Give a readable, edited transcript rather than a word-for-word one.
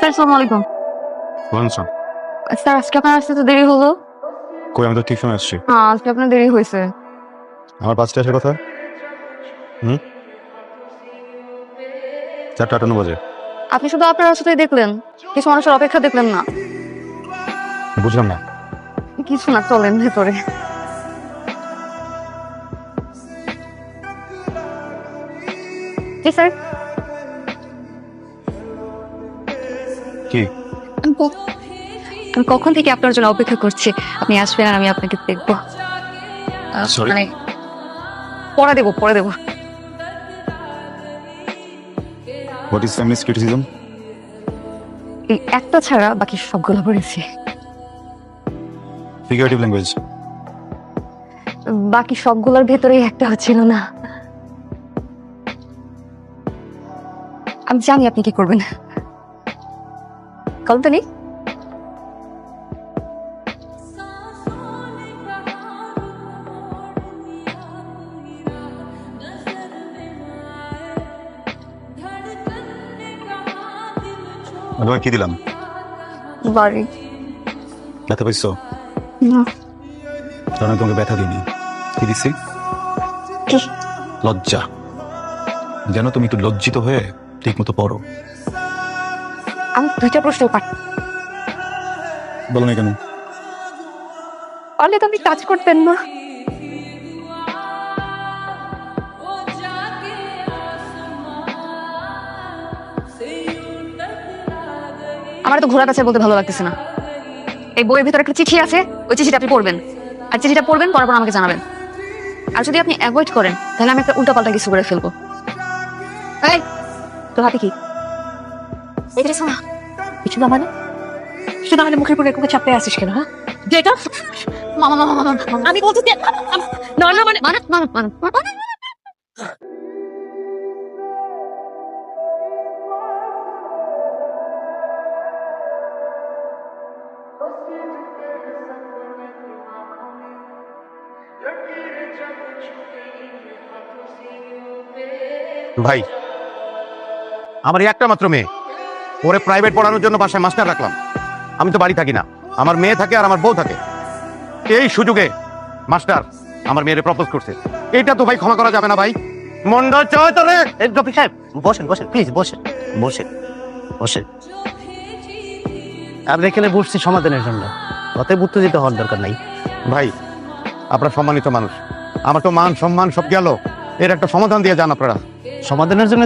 Sir আসসালামু আলাইকুম। ওয়ালাইকুম। স্যার আজকে আপনার আসতে তো দেরি হলো। কই আমি তো ঠিক সময় আসছি। হ্যাঁ আজকে আপনার দেরি হয়েছে। আমার 5টা আসার কথা। 4:58 বাজে। আপনি শুধু আপনার রাস্তাতেই দেখলেন, কিছু মানুষের অপেক্ষা দেখলেন না। বুঝলাম না। কিছু না, চলেন ভেতরে। জি স্যার। কি? আমি কখন থেকে আপনার জন্য অপেক্ষা করছি, আপনি আসবেন আর আমি আপনাকে দেখবো। Sorry? মানে পড়া দেবো। What is feminist criticism? এই একটা ছাড়া বাকি সবগুলো পড়েছি। Figurative language. বাকি সবগুলোর ভেতরেই একটা ছিল না। আমি জানি আপনি কি করবেন। কল তো নেই। তোমাকে কি দিলাম? বাড়ি ব্যথা পাইছো? না। কারণ তোমাকে ব্যথা দিইনি। কি দিছি? কি? লজ্জা। যেন তুমি একটু লজ্জিত হয়ে ঠিক মতো পড়ো। আমি 2টা প্রশ্ন বলো না কেন? পারলে তো আপনি টাচ করতেন না। আমার তো ঘোড়া কাছে বলতে ভালো লাগতেছে না। এই বইয়ের ভিতরে একটা চিঠি আছে, ওই চিঠিটা আপনি পড়বেন। আর চিঠিটা পড়বেন, পড়ার পর আমাকে জানাবেন। আর যদি আপনি অ্যাভয়েড করেন তাহলে আমি একটা উল্টাপাল্টা কিছু করে ফেলবো। এই তোর হাতে কি? এই যে শোনা, কিছু না মানে শুধু আমাদের মুখের উপর এরকম চাপতে আসিস কেন? হ্যাঁ, যেটা মামা আমি বলতে না না মানে ভাই, আমার এই একটা মাত্র মেয়ে, ওরে প্রাইভেট পড়ানোর জন্য বাসায় মাস্টার রাখলাম। আমি তো বাড়ি থাকি না, আমার মেয়ে থাকে আর আমার বউ থাকে। এই সুযোগে মাস্টার আমার মেয়েরে প্রপোজ করছে, এটা তো ভাই ক্ষমা করা যাবে না ভাই। মন্ডা চয় তোরে। রফিক সাহেব বসেন প্লিজ বসেন। আমরা এখানে বসছি সমাধানের জন্য, অতএব উত্তেজিত হওয়ার দরকার নাই। ভাই আপনারা সম্মানিত মানুষ, আমার তো মান সম্মান সব গেল, এর একটা সমাধান দিয়ে যান আপনারা। সমাধানের জন্য